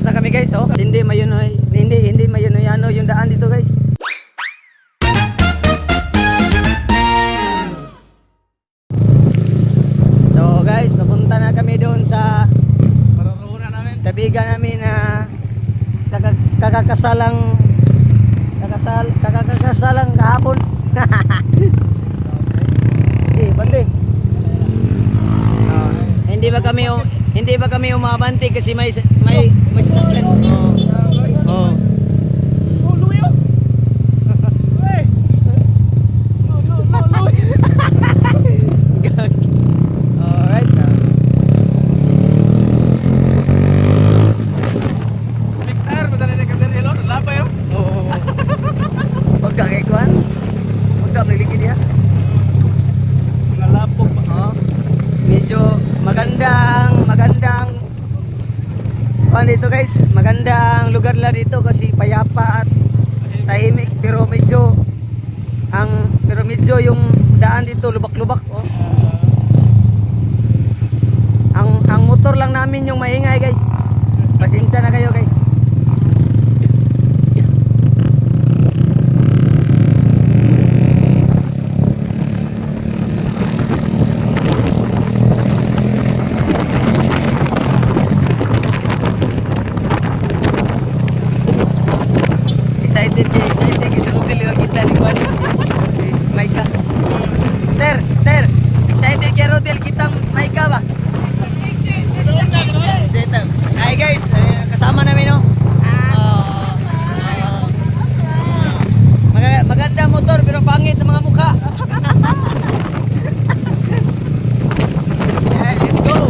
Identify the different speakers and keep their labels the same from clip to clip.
Speaker 1: Lumabas na kami guys, oh. Hindi mayunoy, hindi mayunoy ano yung daan dito guys. So guys, papunta na kami doon sa kabigan namin na kakakasalang kahapon. Bante. Hindi ba kami umabante kasi may sasakyan. Oh.
Speaker 2: Oh, luyo. Hey. No.
Speaker 1: Alright.
Speaker 2: Victor, madali na kami hello, laba yo.
Speaker 1: Oo. Wag ka kay kuan. Wag ka maligid ya.
Speaker 2: Nalapog pa.
Speaker 1: Oh. Medyo magandang kuan dito guys. Magandang lugar la dito kasi payapa at tahimik pero medyo yung daan dito lubak-lubak oh. Ang motor lang namin yung maingay guys. Pasensya na kayo guys. Excited sa Rodel yung kita ni Juan. Maika. Ter. Excited kay Rodel kitang Maika ba? Setup. Hi guys, kasama namin no. Maganda motor pero pangit ang mga mukha. Yeah, let's go.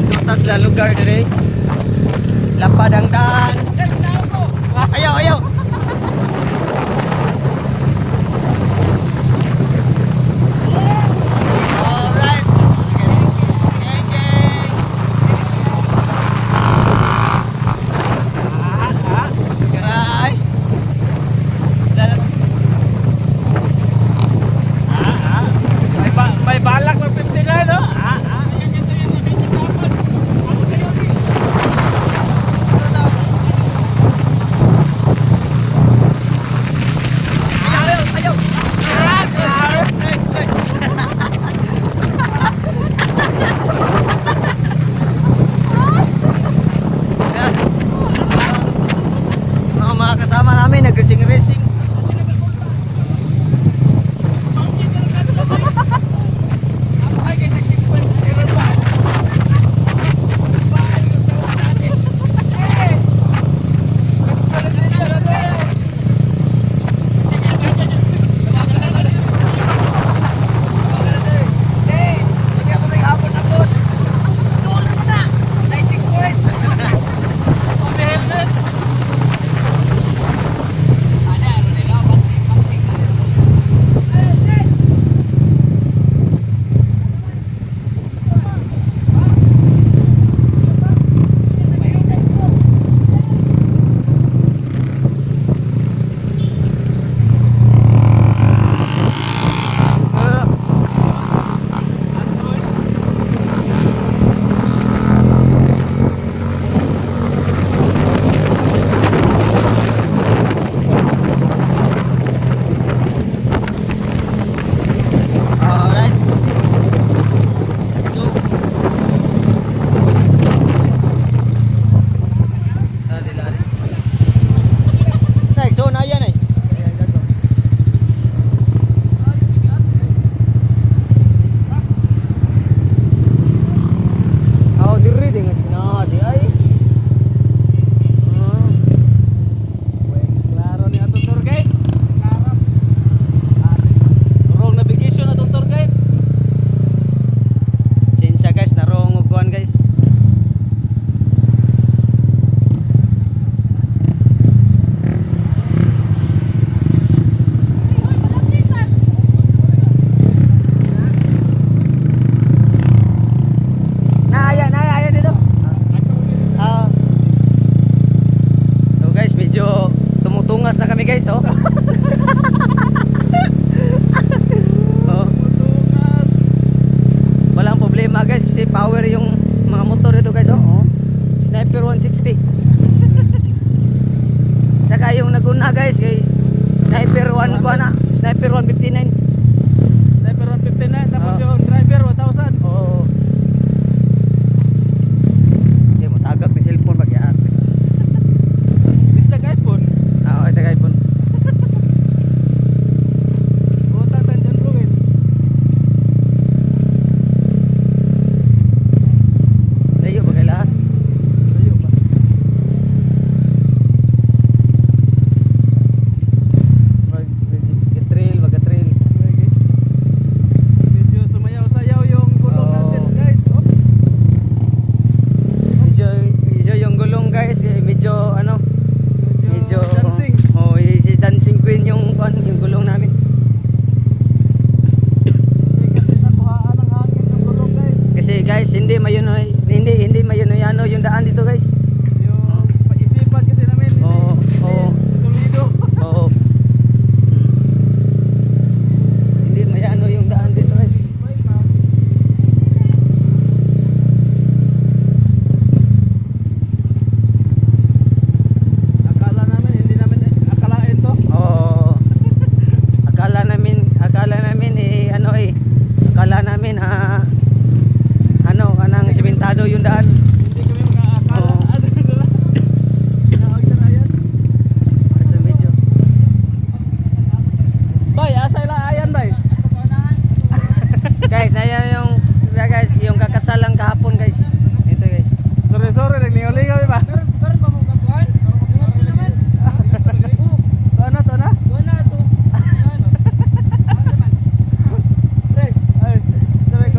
Speaker 1: Tutas la lugar dire. Lapad ang daan. Ayaw. Alright. Gerai.
Speaker 2: May balak ng 50 na, no?
Speaker 1: 160. Tsaka yung naguna guys, kay Sniper 1 ko na. Sniper 159.
Speaker 2: Sniper 159, tapos
Speaker 1: Oo.
Speaker 2: yung driver 1,000.
Speaker 1: Oo. Hindi mo tagak ni cellphone bagyan.
Speaker 2: Bis nag-iPhone.
Speaker 1: Oo, ito kay pun.
Speaker 2: Buta tayo dyan po eh.
Speaker 1: Layo bagay lahat.
Speaker 2: Layo pa.
Speaker 1: Mag-trail, mag-trail.
Speaker 2: Medyo sumayaw-sayaw yung gulong
Speaker 1: Oo.
Speaker 2: natin guys. Oh.
Speaker 1: Medyo yung gulong guys, medyo ano, medyo
Speaker 2: dancing.
Speaker 1: oh, si Dancing Queen yung gulong namin.
Speaker 2: Kasi nakuhaan ng hangin yung gulong guys.
Speaker 1: Kasi guys, hindi mayunoy ano yung daan dito guys.
Speaker 2: Yung paisipan kasi namin.
Speaker 1: Oo, oo.
Speaker 2: Tulido.
Speaker 1: Oo. Hindi mayano yung daan dito guys.
Speaker 2: Akala namin, hindi namin akalain to.
Speaker 1: Oo. Akala namin akala namin anong simentado yung daan.
Speaker 2: Hindi kami makakakala.
Speaker 1: Oo.
Speaker 2: Ano yun lang. Tinawag na na yan.
Speaker 1: Kasi medyo
Speaker 2: Bay, asa ila ayan bay.
Speaker 1: guys, yung kakasalang kahapon guys. Ito guys.
Speaker 2: Sorry, naglingaw-lingaw ba? Tuwa na. Ay, sabi ko.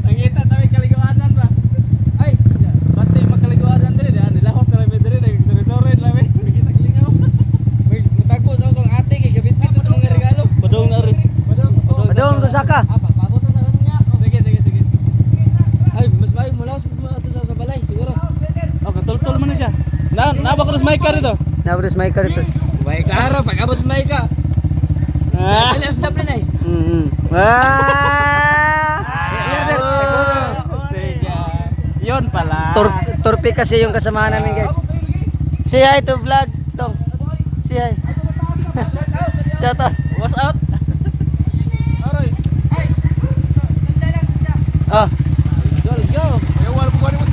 Speaker 2: Nangita tayo kaliguanan ba?
Speaker 1: Ay,
Speaker 2: Bati magkaliguanan diri, nilahos na lang diri, sorry lang may kita lingaw.
Speaker 3: Mutagpo sa usong ate kay gabit-bit sa mga regalo.
Speaker 2: Badong na rin.
Speaker 1: padong to saka.
Speaker 3: Apa, paabot na sa kanya.
Speaker 2: Sige.
Speaker 3: Ay, mas baik mula sa balay siguro.
Speaker 2: Oh, katul-tul man na siya. Na ba ko mic ka rito?
Speaker 1: Nabros may karito.
Speaker 3: Baik klaro pag abot na ka.
Speaker 2: Ah.
Speaker 3: Dali sa stop na.
Speaker 2: Sige. Yon pala.
Speaker 1: Torpe kasi yung kasama namin guys. Say hi to vlog. Tong. Say hi. Shout out.
Speaker 2: What's out? Aray.
Speaker 1: Oh.
Speaker 2: Let's go. Ayaw wala po gani mo.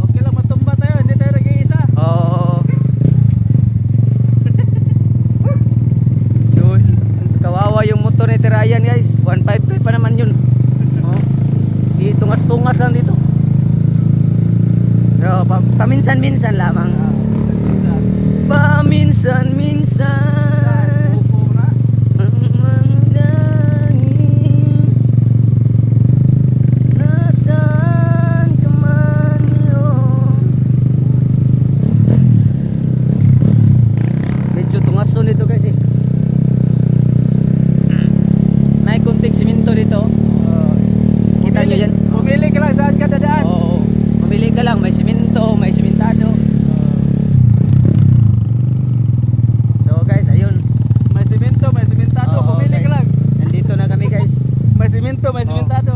Speaker 2: Okay lang matumba tayo, hindi tayo nag-iisa.
Speaker 1: Oo. Yun, kawawa yung motor ni Tirayan guys. 155 pa naman yun. Oh. Tungas-tungas lang dito. Pero paminsan-minsan lamang. Paminsan-minsan. Ang mga langit. Nasaan ka man yun? Medyo tungason dito guys eh. May kunting simento dito. Kita nyo yan?
Speaker 2: Pumili ka lang saan ka dadaan.
Speaker 1: Oo. Mamili ka lang, may simento, may simentado. So guys, ayun.
Speaker 2: May simentado,
Speaker 1: Oo,
Speaker 2: pumili
Speaker 1: guys.
Speaker 2: ka lang.
Speaker 1: Nandito na kami guys.
Speaker 2: May simento, may
Speaker 1: Oo.
Speaker 2: simentado.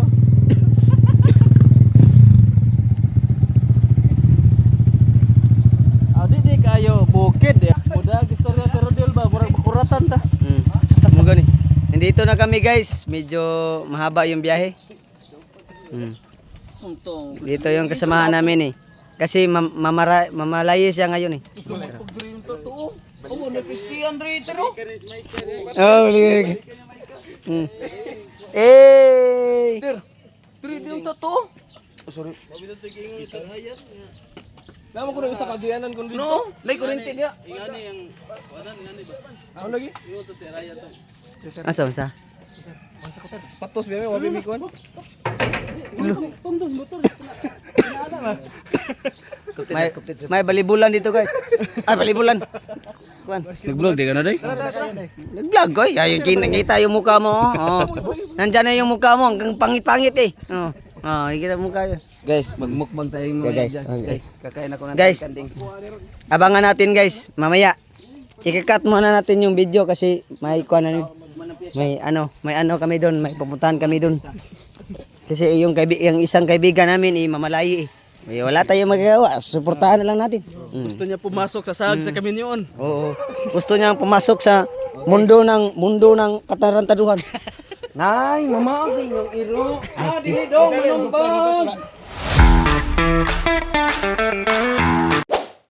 Speaker 2: Di kayo bukid eh. Muda istorya pero dil ba murag makuratan ta.
Speaker 1: Mo gani. Nandito na kami guys. Medyo mahaba yung biyahe.
Speaker 3: Suntong.
Speaker 1: Dito yung kasamahan namin eh. Kasi mamalayo siya ngayon eh.
Speaker 3: Yung totoo. Oh, napistihan rito no.
Speaker 1: Oh, liig. Eh.
Speaker 3: Pero yung totoo.
Speaker 2: Nama ko na sa kagianan kon dito.
Speaker 3: No, lay kurente niya.
Speaker 2: Ingani yang wanan ingani ba?
Speaker 3: Ano lagi?
Speaker 2: Iyo to si Raya to.
Speaker 1: Asa sa?
Speaker 2: Patos biya wabi mi kon. Tundon motor.
Speaker 1: May balibulan dito guys. Ay, balibulan. Kuan.
Speaker 3: Nag-vlog di ka na day?
Speaker 1: Nag-vlog ko. Ay, kita yung mukha mo. Oh. Nandyan na yung mukha mo. Hanggang pangit-pangit eh. Oh. Oh, kita mukha yun.
Speaker 3: Guys, magmukbang tayo
Speaker 1: So,
Speaker 3: mga
Speaker 1: guys,
Speaker 3: guys. Kakain ako ng
Speaker 1: Guys.
Speaker 3: kanding.
Speaker 1: Abangan natin guys. Mamaya. I-cut muna natin yung video kasi may kuha na yun. may ano kami doon, may pupuntahan kami doon. Kasi yung isang kaibigan namin mamalayi eh. Wala tayong magagawa, suportahan na lang natin.
Speaker 2: Gusto niya pumasok sa sahag sa kaminyon.
Speaker 1: Oo. Gusto niya pumasok sa mundo ng katarantaduhan.
Speaker 3: Nay, mama, yung iro. Dili dong, manumbang.